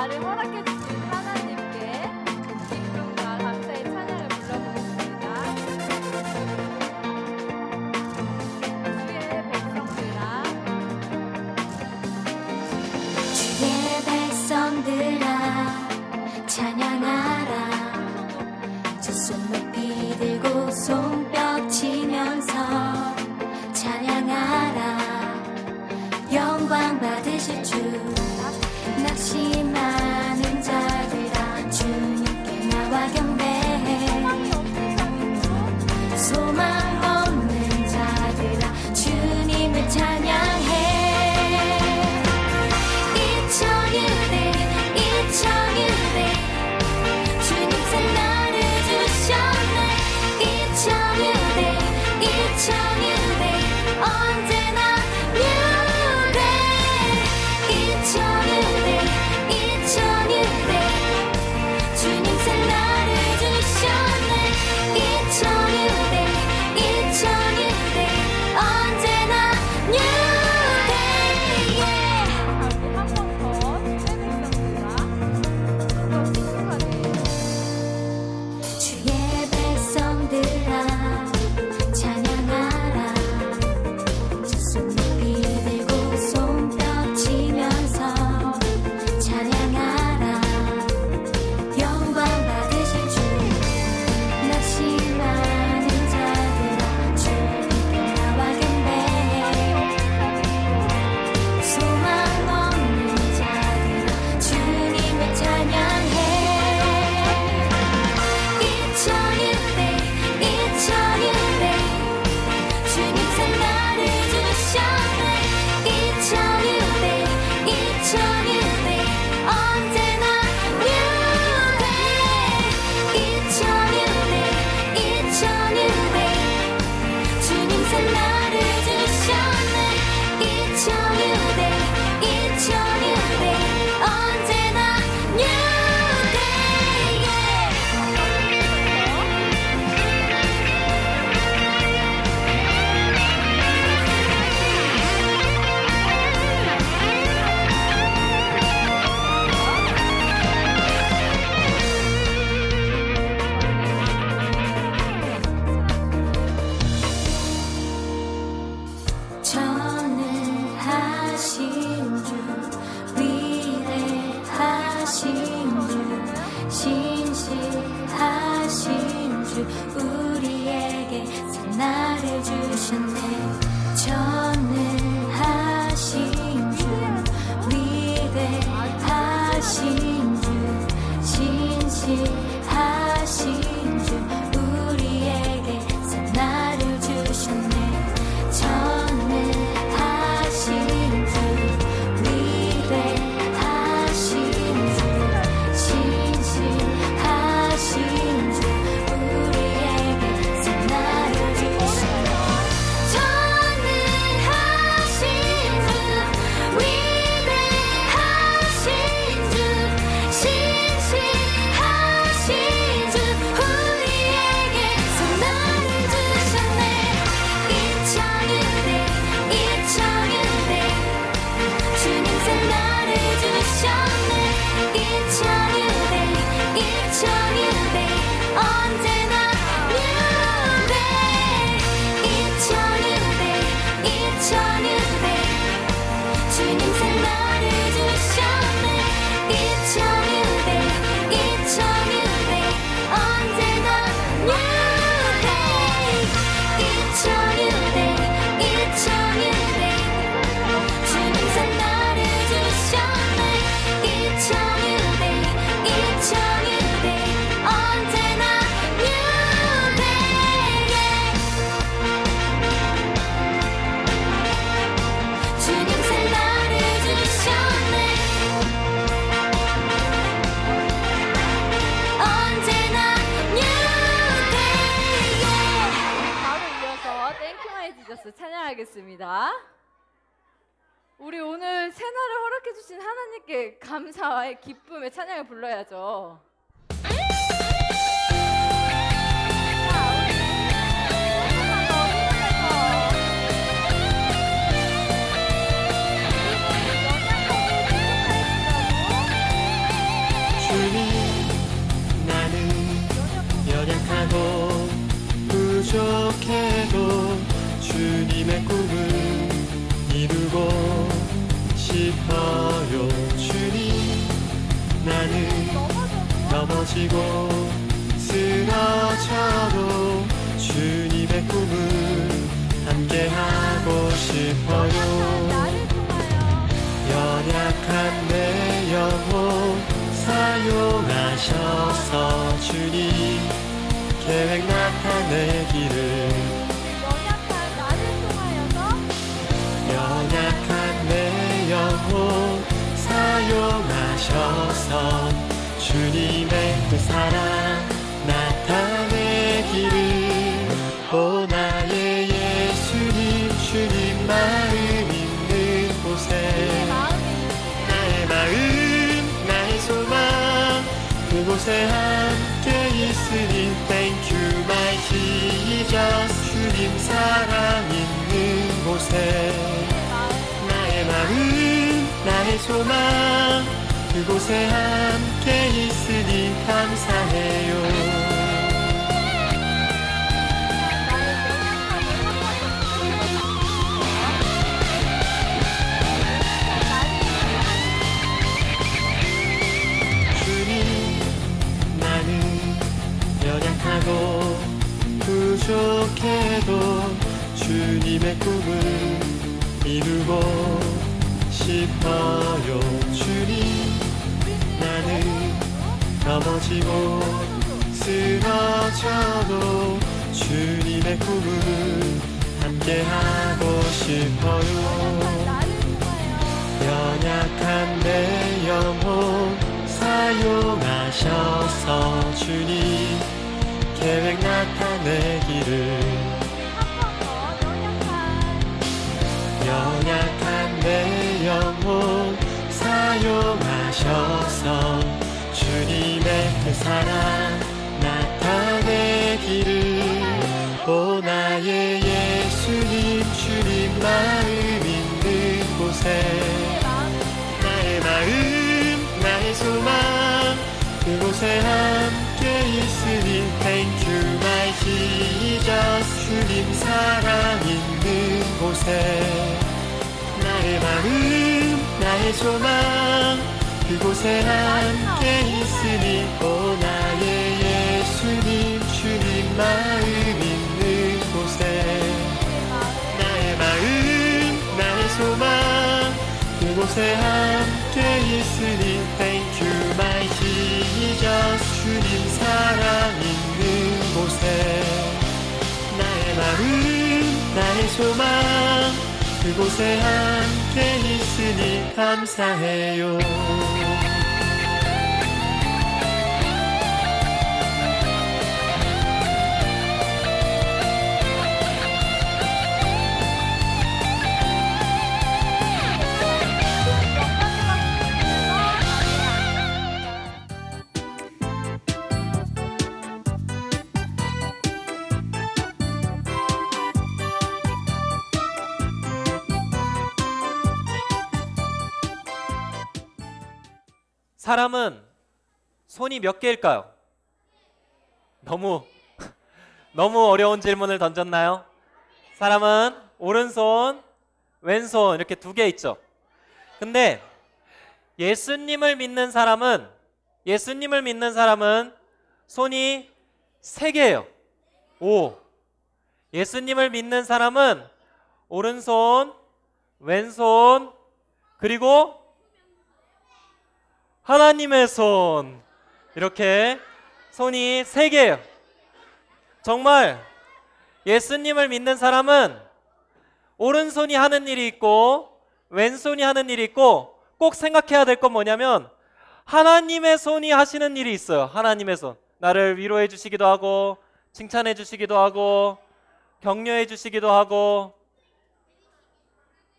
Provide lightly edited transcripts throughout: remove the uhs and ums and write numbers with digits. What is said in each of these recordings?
나를 허락해 주신 하나님께 기쁨과 감사의 찬양을 불러보겠습니다. 주의 백성들아, 주의 백성들아 찬양하라. 두 손 높이 들고 손뼉 치면서 찬양하라. 영광 받으실 주 낙심하는 자들아 주님께 나와 경배해. 소망 없는 자들아 주님을 찬양해. 이천일대 주님께 나를 주셨네. 이천일대 언제나 뉴데. 이천일대 주님께 나를 주셨네. 이천일대 언제나 뉴데. 한 번 더 주의 백성들아 찬양하라. 두 손 높이 들고 손뼉 치면서 찬양하라. 영광 받으실 주 낙심하는 자들아 주님께 나와 경배해. 소망 없는 자들아 주님을 찬양해. 이천일대 주님께 나를 주셨네. 이천일대 언제나 뉴데. 이천일대 주님께 나를 주셨네. 이천일대 언제나 뉴데. 전능하신 주 위대하신 주 신실하신 주 우리에게 새날을 주셨네. 전능하신 주 위대하신 주 신실하신 주 우리에게 새날을 주셨네. 전능하신 주 위대하신 주 신실하신 주 우리에게 새날을 주셨네. 전능하신 주 위대하신 주 신실하신 주 우리에게 새날을 주셨네. 이천일대 주님께 나를 주셨네. 이천일대 언제나 뉴데. 이천일대 주님께 나를 주셨네. 이천일대 언제나 뉴데. 이천일대 주님께 나를 주셨네. 이천일대 언제나 뉴데. 주님께 나를 주셨네. 언제나 뉴데. 바로 이어서 땡큐 마이 지저스 찬양하겠습니다. 우리 오늘 새날을 허락해 주신 하나님께 감사와 기쁨의 찬양을 불러야죠. 넘어지고 쓰러져도 주님의 꿈을 함께하고 싶어요. 나를 통하여 연약한 내 영혼 사용하셔서 주님 계획 나타내기를. 연약한 나를 통하여서 연약한 내 영혼 사용하셔서 주님의 그 사랑 나타내기를. 오 나의 예수님 주님 마음 있는 곳에 나의 마음 나의 소망 그곳에 함께 있으니 Thank you my Jesus. 주님 사랑 있는 곳에 나의 마음 나의 소망 그곳에 함께 있으니 감사해요. 주님 나는 연약하고 부족해도 주님의 꿈을 이루고 싶어요. 주님 나는 넘어지고 쓰러져도 주님의 꿈을 함께하고 싶어요. 연약한 내 영혼 사용하셔서 주님 계획 나타내기를. 연약한 내 영혼 사용하셔서 주님의 그 사랑 나타내기를. 오 나의 예수님 주님 마음 있는 곳에 나의 마음 나의 소망 그곳에 함께 있으니 Thank you my Jesus. 주님 사랑 있는 곳에 나의 마음 나의 소망 그곳에 함께 있으니. 오 나의 예수님 주님 마음 있는 곳에 나의 마음 나의 소망 그곳에 함께 있으니 Thank you my Jesus. 주님 사랑 있는 곳에 나의 마음 나의 소망 그곳에 함께 있으니 감사해요. 사람은 손이 몇 개일까요? 너무 어려운 질문을 던졌나요? 사람은 오른손, 왼손 이렇게 두 개 있죠. 근데 예수님을 믿는 사람은 손이 세 개예요. 오. 예수님을 믿는 사람은 오른손, 왼손, 그리고 하나님의 손, 이렇게 손이 세 개예요. 정말 예수님을 믿는 사람은 오른손이 하는 일이 있고 왼손이 하는 일이 있고 꼭 생각해야 될 건 뭐냐면 하나님의 손이 하시는 일이 있어요. 하나님의 손. 나를 위로해 주시기도 하고 칭찬해 주시기도 하고 격려해 주시기도 하고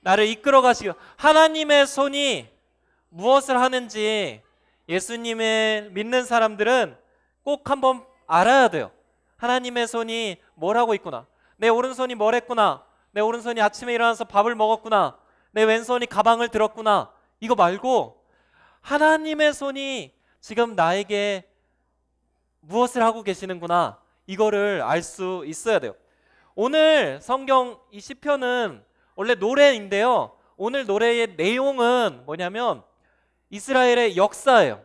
나를 이끌어 가시기도. 하나님의 손이 무엇을 하는지 예수님을 믿는 사람들은 꼭 한번 알아야 돼요. 하나님의 손이 뭘 하고 있구나. 내 오른손이 뭘 했구나. 내 오른손이 아침에 일어나서 밥을 먹었구나. 내 왼손이 가방을 들었구나. 이거 말고 하나님의 손이 지금 나에게 무엇을 하고 계시는구나. 이거를 알 수 있어야 돼요. 오늘 성경 이 시편은 원래 노래인데요. 오늘 노래의 내용은 뭐냐면 이스라엘의 역사예요.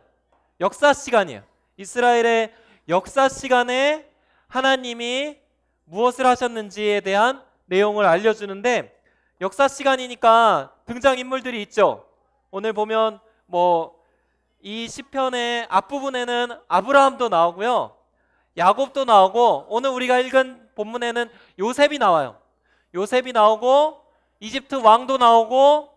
역사 시간이에요. 이스라엘의 역사 시간에 하나님이 무엇을 하셨는지에 대한 내용을 알려주는데, 역사 시간이니까 등장인물들이 있죠. 오늘 보면 이 시편의 앞부분에는 아브라함도 나오고요, 야곱도 나오고, 오늘 우리가 읽은 본문에는 요셉이 나와요. 요셉이 나오고 이집트 왕도 나오고,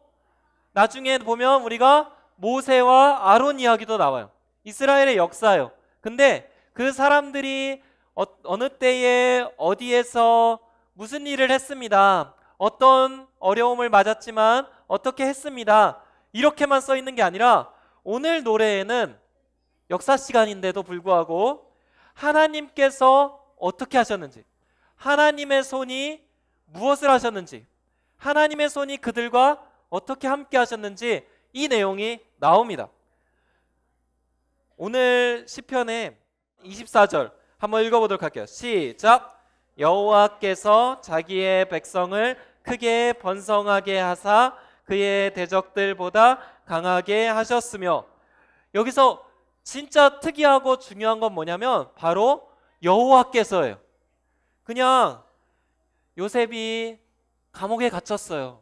나중에 보면 우리가 모세와 아론 이야기도 나와요. 이스라엘의 역사예요. 근데 그 사람들이 어느 때에 어디에서 무슨 일을 했습니다, 어떤 어려움을 맞았지만 어떻게 했습니다, 이렇게만 써 있는 게 아니라 오늘 노래에는 역사 시간인데도 불구하고 하나님께서 어떻게 하셨는지, 하나님의 손이 무엇을 하셨는지, 하나님의 손이 그들과 어떻게 함께 하셨는지 이 내용이 나옵니다. 오늘 시편의 24절 한번 읽어보도록 할게요. 시작. 여호와께서 자기의 백성을 크게 번성하게 하사 그의 대적들보다 강하게 하셨으며, 여기서 진짜 특이하고 중요한 건 뭐냐면 바로 여호와께서예요. 그냥 요셉이 감옥에 갇혔어요.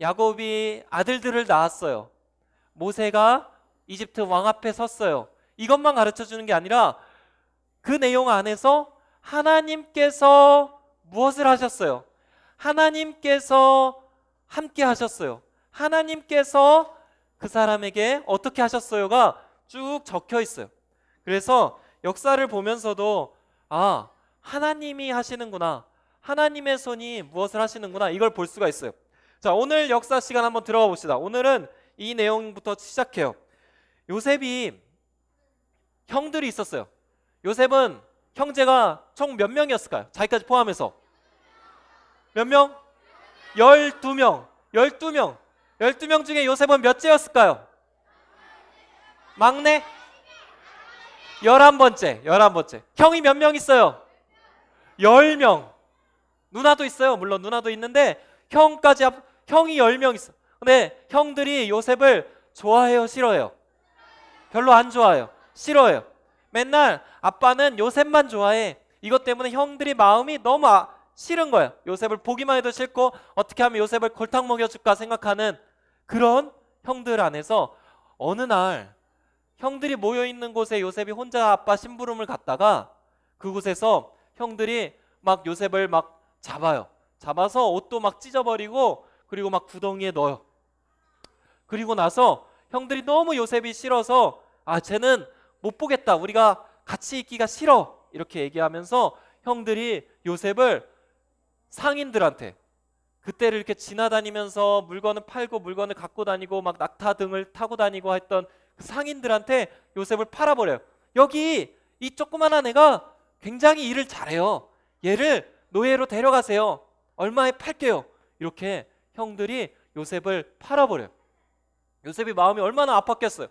야곱이 아들들을 낳았어요. 모세가 이집트 왕 앞에 섰어요. 이것만 가르쳐 주는 게 아니라 그 내용 안에서 하나님께서 무엇을 하셨어요? 하나님께서 함께 하셨어요. 하나님께서 그 사람에게 어떻게 하셨어요가 쭉 적혀 있어요. 그래서 역사를 보면서도 하나님이 하시는구나, 하나님의 손이 무엇을 하시는구나, 이걸 볼 수가 있어요. 자, 오늘 역사 시간 한번 들어가 봅시다. 오늘은 이 내용부터 시작해요. 요셉이 형들이 있었어요. 요셉은 형제가 총 몇 명이었을까요? 자기까지 포함해서 몇 명? 12명. 12명 중에 요셉은 몇째였을까요? 막내? 11번째. 형이 몇 명 있어요? 10명. 누나도 있어요. 물론 누나도 있는데 형이 10명 있어. 근데 형들이 요셉을 좋아해요, 싫어해요? 별로 안 좋아해요. 싫어해요. 맨날 아빠는 요셉만 좋아해. 이것 때문에 형들이 마음이 너무 싫은 거예요. 요셉을 보기만 해도 싫고 어떻게 하면 요셉을 골탕 먹여줄까 생각하는 그런 형들 안에서 어느 날 형들이 모여있는 곳에 요셉이 혼자 아빠 심부름을 갔다가 그곳에서 형들이 막 요셉을 막 잡아요. 잡아서 옷도 막 찢어버리고 그리고 막 구덩이에 넣어요. 그리고 나서 형들이 너무 요셉이 싫어서 쟤는 못 보겠다, 우리가 같이 있기가 싫어, 이렇게 얘기하면서 형들이 요셉을 상인들한테, 그때를 이렇게 지나다니면서 물건을 팔고 물건을 갖고 다니고 막 낙타 등을 타고 다니고 했던 그 상인들한테 요셉을 팔아버려요. 여기 이 조그만한 애가 굉장히 일을 잘해요. 얘를 노예로 데려가세요. 얼마에 팔게요. 이렇게 형들이 요셉을 팔아버려요. 요셉이 마음이 얼마나 아팠겠어요.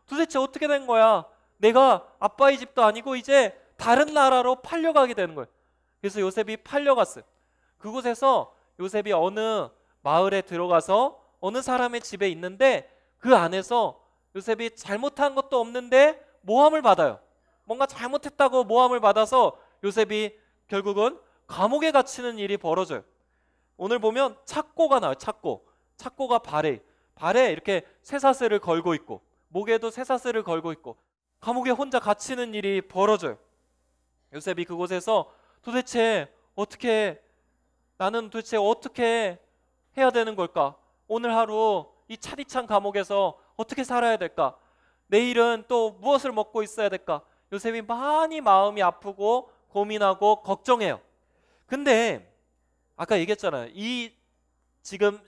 도대체 어떻게 된 거야? 내가 아빠의 집도 아니고 이제 다른 나라로 팔려가게 되는 거예요. 그래서 요셉이 팔려갔어요. 그곳에서 요셉이 어느 마을에 들어가서 어느 사람의 집에 있는데 그 안에서 요셉이 잘못한 것도 없는데 모함을 받아요. 뭔가 잘못했다고 모함을 받아서 요셉이 결국은 감옥에 갇히는 일이 벌어져요. 오늘 보면 착고가 나와요. 착고가 발에 이렇게 쇠사슬을 걸고 있고 목에도 쇠사슬을 걸고 있고 감옥에 혼자 갇히는 일이 벌어져요. 요셉이 그곳에서 나는 도대체 어떻게 해야 되는 걸까? 오늘 하루 이 차디찬 감옥에서 어떻게 살아야 될까? 내일은 또 무엇을 먹고 있어야 될까? 요셉이 많이 마음이 아프고 고민하고 걱정해요. 근데 아까 얘기했잖아요. 이 지금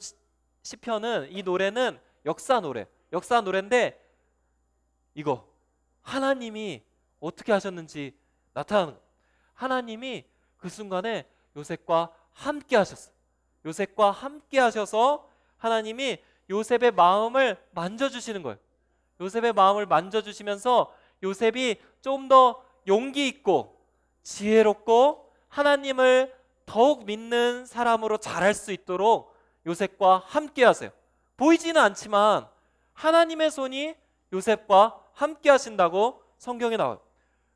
시편은, 이 노래는 역사 노래인데 이거 하나님이 어떻게 하셨는지 나타나는 거예요. 하나님이 그 순간에 요셉과 함께 하셨어요. 요셉과 함께 하셔서 하나님이 요셉의 마음을 만져주시는 거예요. 요셉의 마음을 만져주시면서 요셉이 좀 더 용기 있고 지혜롭고 하나님을 더욱 믿는 사람으로 자랄 수 있도록 요셉과 함께 하세요. 보이지는 않지만 하나님의 손이 요셉과 함께 하신다고 성경에 나와요.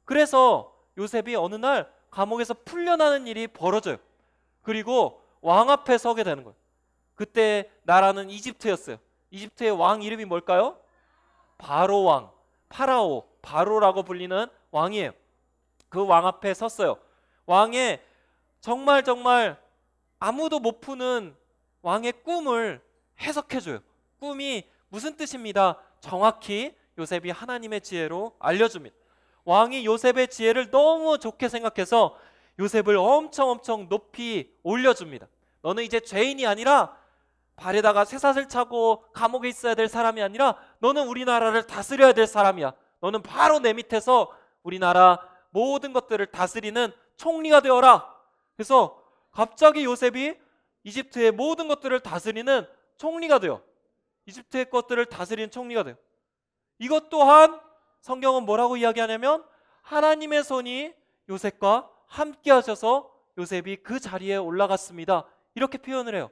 그래서 요셉이 어느 날 감옥에서 풀려나는 일이 벌어져요. 그리고 왕 앞에 서게 되는 거예요. 그때 나라는 이집트였어요. 이집트의 왕 이름이 뭘까요? 바로 왕, 파라오, 바로라고 불리는 왕이에요. 그 왕 앞에 섰어요. 왕의 정말 아무도 못 푸는 왕의 꿈을 해석해줘요. 꿈이 무슨 뜻입니다. 정확히 요셉이 하나님의 지혜로 알려줍니다. 왕이 요셉의 지혜를 너무 좋게 생각해서 요셉을 엄청 높이 올려줍니다. 너는 이제 죄인이 아니라 발에다가 쇠사슬 차고 감옥에 있어야 될 사람이 아니라 너는 우리나라를 다스려야 될 사람이야. 너는 바로 내 밑에서 우리나라 모든 것들을 다스리는 총리가 되어라. 그래서 갑자기 요셉이 이집트의 모든 것들을 다스리는 총리가 돼요. 이집트의 것들을 다스리는 총리가 돼요. 이것 또한 성경은 뭐라고 이야기하냐면 하나님의 손이 요셉과 함께 하셔서 요셉이 그 자리에 올라갔습니다. 이렇게 표현을 해요.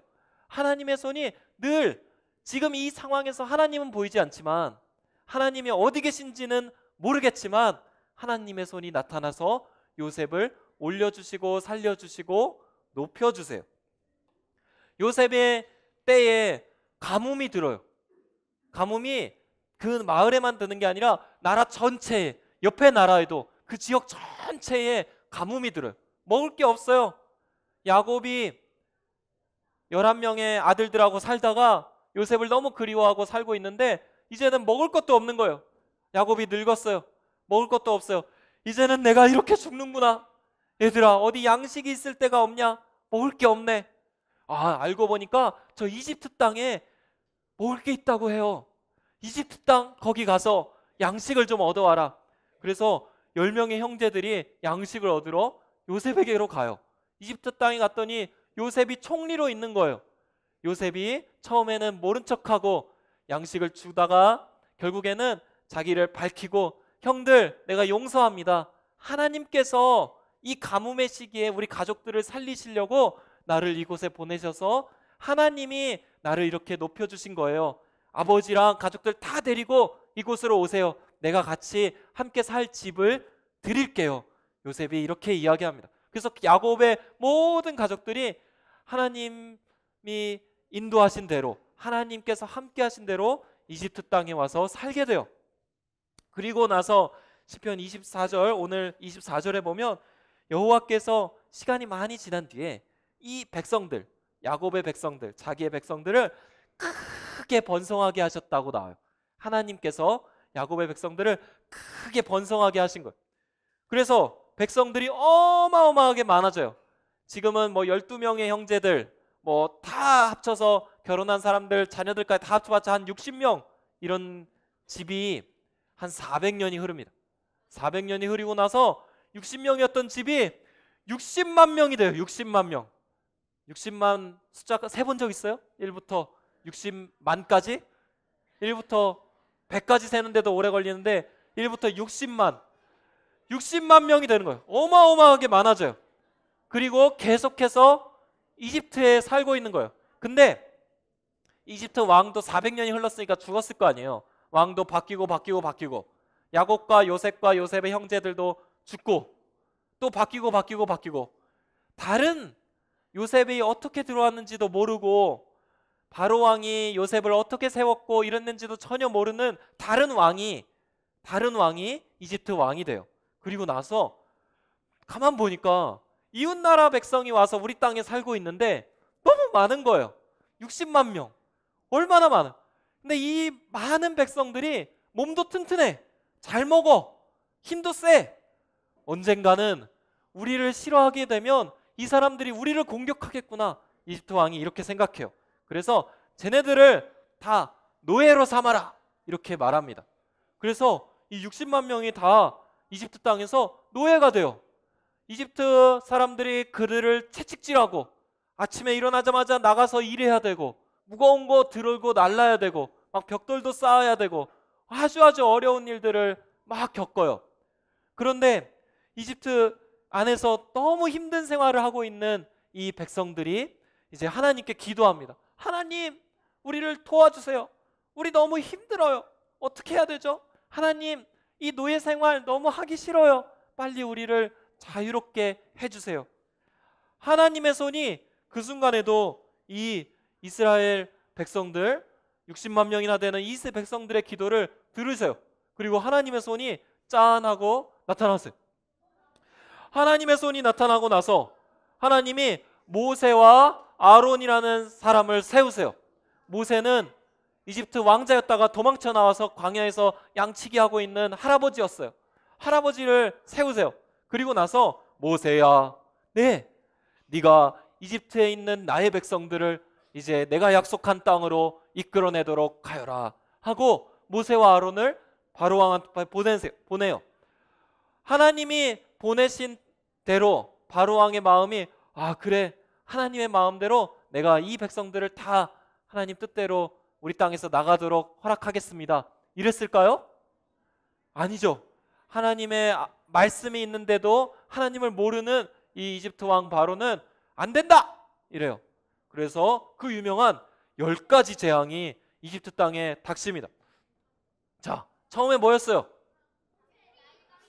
하나님의 손이 늘 지금 이 상황에서 하나님은 보이지 않지만 하나님이 어디 계신지는 모르겠지만 하나님의 손이 나타나서 요셉을 올려주시고 살려주시고 높여주세요. 요셉의 때에 가뭄이 들어요. 가뭄이 그 마을에만 드는 게 아니라 나라 전체에, 옆에 나라에도 그 지역 전체에 가뭄이 들어요. 먹을 게 없어요. 야곱이 11명의 아들들하고 살다가 요셉을 너무 그리워하고 살고 있는데 이제는 먹을 것도 없는 거예요. 야곱이 늙었어요. 먹을 것도 없어요. 이제는 내가 이렇게 죽는구나. 얘들아, 어디 양식이 있을 데가 없냐? 먹을 게 없네. 아, 알고 보니까 저 이집트 땅에 먹을 게 있다고 해요. 이집트 땅 거기 가서 양식을 좀 얻어와라. 그래서 10명의 형제들이 양식을 얻으러 요셉에게로 가요. 이집트 땅에 갔더니 요셉이 총리로 있는 거예요. 요셉이 처음에는 모른 척하고 양식을 주다가 결국에는 자기를 밝히고 형들, 내가 용서합니다. 하나님께서 이 가뭄의 시기에 우리 가족들을 살리시려고 나를 이곳에 보내셔서 하나님이 나를 이렇게 높여주신 거예요. 아버지랑 가족들 다 데리고 이곳으로 오세요. 내가 같이 함께 살 집을 드릴게요. 요셉이 이렇게 이야기합니다. 그래서 야곱의 모든 가족들이 하나님이 인도하신 대로, 하나님께서 함께 하신 대로 이집트 땅에 와서 살게 돼요. 그리고 나서 시편 24절, 오늘 24절에 보면 여호와께서 시간이 많이 지난 뒤에 이 백성들, 야곱의 백성들, 자기의 백성들을 크게 번성하게 하셨다고 나와요. 하나님께서 야곱의 백성들을 크게 번성하게 하신 거예요. 그래서 백성들이 어마어마하게 많아져요. 지금은 뭐 12명의 형제들, 뭐 다 합쳐서 결혼한 사람들, 자녀들까지 다 합쳐봤자 한 60명, 이런 집이 한 400년이 흐릅니다. 400년이 흐르고 나서 60명이었던 집이 60만 명이 돼요. 60만 명. 60만 숫자 세본 적 있어요? 1부터 60만까지? 1부터 100까지 세는데도 오래 걸리는데 1부터 60만 명이 되는 거예요. 어마어마하게 많아져요. 그리고 계속해서 이집트에 살고 있는 거예요. 근데 이집트 왕도 400년이 흘렀으니까 죽었을 거 아니에요. 왕도 바뀌고 야곱과 요셉의 형제들도 죽고 또 바뀌고 다른 요셉이 어떻게 들어왔는지도 모르고 바로 왕이 요셉을 어떻게 세웠고 이랬는지도 전혀 모르는 다른 왕이 이집트 왕이 돼요. 그리고 나서 가만 보니까 이웃나라 백성이 와서 우리 땅에 살고 있는데 너무 많은 거예요. 60만 명. 얼마나 많아. 근데 이 많은 백성들이 몸도 튼튼해. 잘 먹어. 힘도 세. 언젠가는 우리를 싫어하게 되면 이 사람들이 우리를 공격하겠구나. 이집트 왕이 이렇게 생각해요. 그래서 쟤네들을 다 노예로 삼아라. 이렇게 말합니다. 그래서 이 60만 명이 다 이집트 땅에서 노예가 돼요. 이집트 사람들이 그들을 채찍질하고 아침에 일어나자마자 나가서 일해야 되고 무거운 거 들고 날라야 되고 막 벽돌도 쌓아야 되고 아주 어려운 일들을 막 겪어요. 그런데 이집트 안에서 너무 힘든 생활을 하고 있는 이 백성들이 이제 하나님께 기도합니다. 하나님, 우리를 도와주세요. 우리 너무 힘들어요. 어떻게 해야 되죠? 하나님, 이 노예 생활 너무 하기 싫어요. 빨리 우리를 자유롭게 해주세요. 하나님의 손이 그 순간에도 이 이스라엘 백성들 60만 명이나 되는 이 백성들의 기도를 들으세요. 그리고 하나님의 손이 짠하고 나타났어요. 하나님의 손이 나타나고 나서 하나님이 모세와 아론이라는 사람을 세우세요. 모세는 이집트 왕자였다가 도망쳐 나와서 광야에서 양치기 하고 있는 할아버지였어요. 할아버지를 세우세요. 그리고 나서 모세야, 네, 네가 이집트에 있는 나의 백성들을 이제 내가 약속한 땅으로 이끌어내도록 하여라 하고 모세와 아론을 바로 왕한테 보내요. 하나님이 보내신 대로 바로 왕의 마음이 그래, 하나님의 마음대로 내가 이 백성들을 다 하나님 뜻대로 우리 땅에서 나가도록 허락하겠습니다, 이랬을까요? 아니죠. 하나님의 말씀이 있는데도 하나님을 모르는 이 이집트 왕 바로는 안 된다 이래요. 그래서 그 유명한 10가지 재앙이 이집트 땅에 닥칩니다. 자, 처음에 뭐였어요?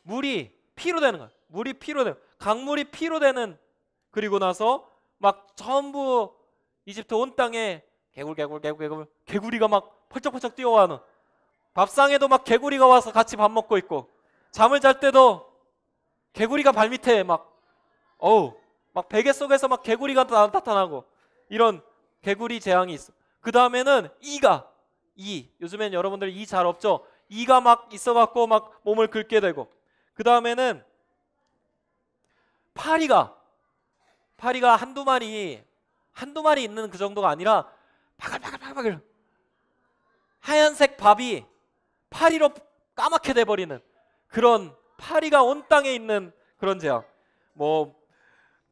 물이 피로 되는 거예요. 물이 피로 되는, 강물이 피로 되는. 그리고 나서 막 전부 이집트 온 땅에 개구리가 막 펄쩍펄쩍 뛰어와는, 밥상에도 막 개구리가 와서 같이 밥 먹고 있고, 잠을 잘 때도 개구리가 발밑에 막 베개 속에서 막 개구리가 나타나고, 이런 개구리 재앙이 있어. 그 다음에는 이 요즘엔 여러분들 이 잘 없죠? 이가 막 있어갖고 막 몸을 긁게 되고, 그 다음에는 파리가 한두 마리 있는 그 정도가 아니라 바글바글 하얀색 밥이 파리로 까맣게 돼버리는 그런, 파리가 온 땅에 있는 그런 재앙. 뭐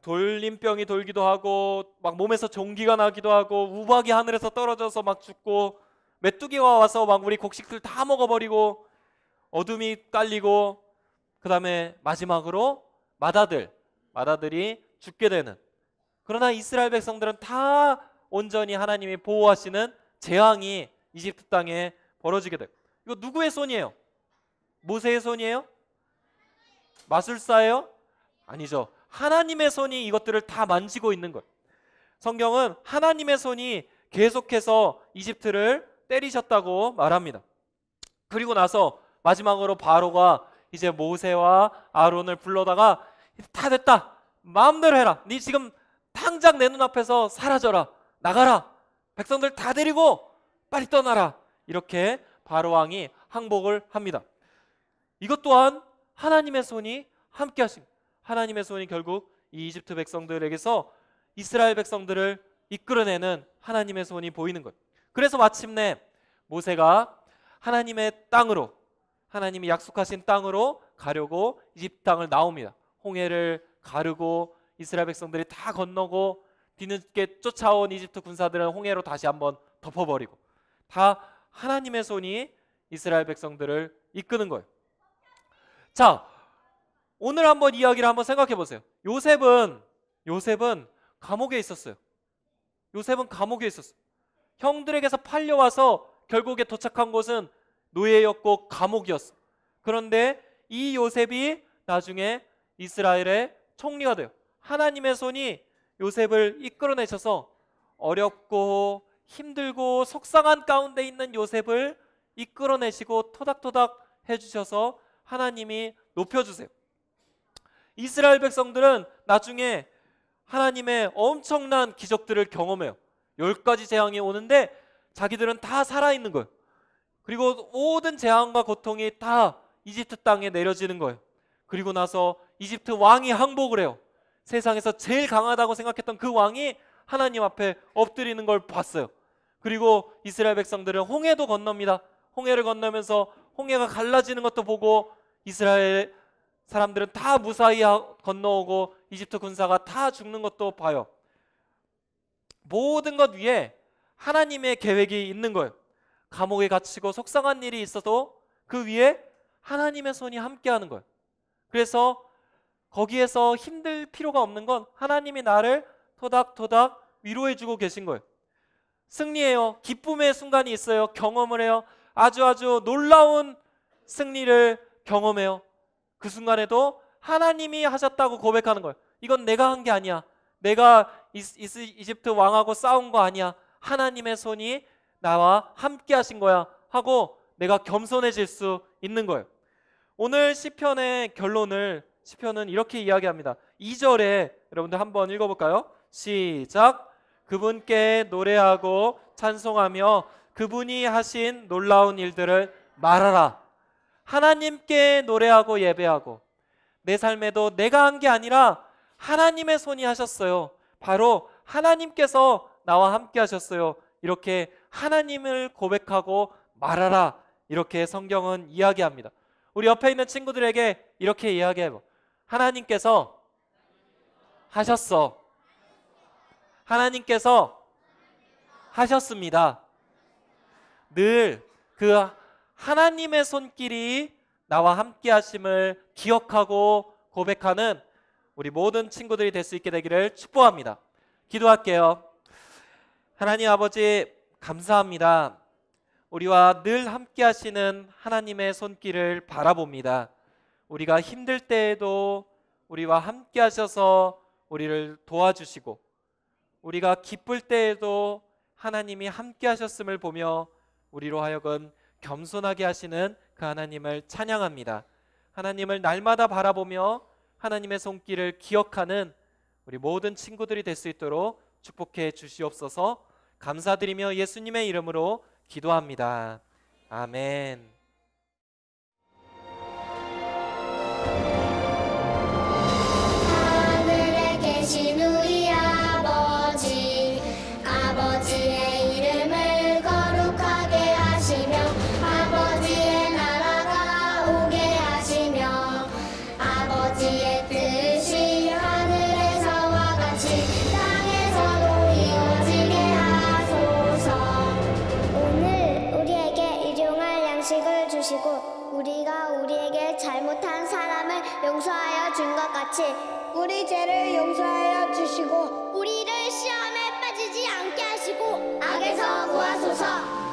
돌림병이 돌기도 하고, 막 몸에서 종기가 나기도 하고, 우박이 하늘에서 떨어져서 막 죽고, 메뚜기가 와서 막 우리 곡식들 다 먹어버리고, 어둠이 깔리고, 그 다음에 마지막으로 마다들이 죽게 되는. 그러나 이스라엘 백성들은 다 온전히 하나님이 보호하시는 재앙이 이집트 땅에 벌어지게 돼요. 이거 누구의 손이에요? 모세의 손이에요? 마술사예요? 아니죠. 하나님의 손이 이것들을 다 만지고 있는 거예요. 성경은 하나님의 손이 계속해서 이집트를 때리셨다고 말합니다. 그리고 나서 마지막으로 바로가 이제 모세와 아론을 불러다가 다 됐다, 마음대로 해라, 네 지금 당장 내 눈앞에서 사라져라, 나가라, 백성들 다 데리고 빨리 떠나라, 이렇게 바로 왕이 항복을 합니다. 이것 또한 하나님의 손이 함께 하십니다. 하나님의 손이 결국 이 이집트 백성들에게서 이스라엘 백성들을 이끌어내는 하나님의 손이 보이는 거예요. 그래서 마침내 모세가 하나님의 땅으로, 하나님이 약속하신 땅으로 가려고 이집트 땅을 나옵니다. 홍해를 가르고 이스라엘 백성들이 다 건너고, 뒤늦게 쫓아온 이집트 군사들은 홍해로 다시 한번 덮어버리고, 다 하나님의 손이 이스라엘 백성들을 이끄는 거예요. 자, 오늘 한번 이야기를 한번 생각해 보세요. 요셉은 감옥에 있었어요. 요셉은 감옥에 있었어요. 형들에게서 팔려와서 결국에 도착한 곳은 노예였고 감옥이었어. 그런데 이 요셉이 나중에 이스라엘의 총리가 돼요. 하나님의 손이 요셉을 이끌어내셔서 어렵고 힘들고 속상한 가운데 있는 요셉을 이끌어내시고 토닥토닥 해주셔서 하나님이 높여주세요. 이스라엘 백성들은 나중에 하나님의 엄청난 기적들을 경험해요. 10가지 재앙이 오는데 자기들은 다 살아있는 거예요. 그리고 모든 재앙과 고통이 다 이집트 땅에 내려지는 거예요. 그리고 나서 이집트 왕이 항복을 해요. 세상에서 제일 강하다고 생각했던 그 왕이 하나님 앞에 엎드리는 걸 봤어요. 그리고 이스라엘 백성들은 홍해도 건넙니다. 홍해를 건너면서 홍해가 갈라지는 것도 보고, 이스라엘 사람들은 다 무사히 건너오고 이집트 군사가 다 죽는 것도 봐요. 모든 것 위에 하나님의 계획이 있는 거예요. 감옥에 갇히고 속상한 일이 있어도 그 위에 하나님의 손이 함께하는 거예요. 그래서 거기에서 힘들 필요가 없는 건 하나님이 나를 토닥토닥 위로해주고 계신 거예요. 승리해요. 기쁨의 순간이 있어요. 경험을 해요. 아주 놀라운 승리를 경험해요. 그 순간에도 하나님이 하셨다고 고백하는 거예요. 이건 내가 한 게 아니야. 내가 이집트 왕하고 싸운 거 아니야. 하나님의 손이 나와 함께 하신 거야 하고 내가 겸손해질 수 있는 거예요. 오늘 시편의 결론을 시편은 이렇게 이야기합니다. 2절에 여러분들 한번 읽어볼까요? 시작. 그분께 노래하고 찬송하며 그분이 하신 놀라운 일들을 말하라. 하나님께 노래하고 예배하고 내 삶에도 내가 한 게 아니라 하나님의 손이 하셨어요. 바로 하나님께서 나와 함께 하셨어요. 이렇게 하나님을 고백하고 말하라. 이렇게 성경은 이야기합니다. 우리 옆에 있는 친구들에게 이렇게 이야기해봐. 하나님께서 하셨어. 하나님께서 하셨습니다. 늘 그 하나님의 손길이 나와 함께 하심을 기억하고 고백하는 우리 모든 친구들이 될 수 있게 되기를 축복합니다. 기도할게요. 하나님 아버지 감사합니다. 우리와 늘 함께 하시는 하나님의 손길을 바라봅니다. 우리가 힘들 때에도 우리와 함께 하셔서 우리를 도와주시고 우리가 기쁠 때에도 하나님이 함께 하셨음을 보며 우리로 하여금 겸손하게 하시는 그 하나님을 찬양합니다. 하나님을 날마다 바라보며 하나님의 손길을 기억하는 우리 모든 친구들이 될 수 있도록 축복해 주시옵소서. 감사드리며 예수님의 이름으로 기도합니다. 아멘. 하늘에 계신 우리 아버지, 아버지의 이름을 거룩하게 하시며 아버지의 나라가 오게 하시며 아버지의 뜻이 하늘에서와 같이 땅에서도 이루어지게 하소서. 오늘 우리에게 일용할 양식을 주시고 우리가 우리에게 잘못한 사람을 용서하여 준 것 같이 우리 죄를 용서하여 주시고 우리를 시험에 빠지지 않게 하시고 악에서 구하소서.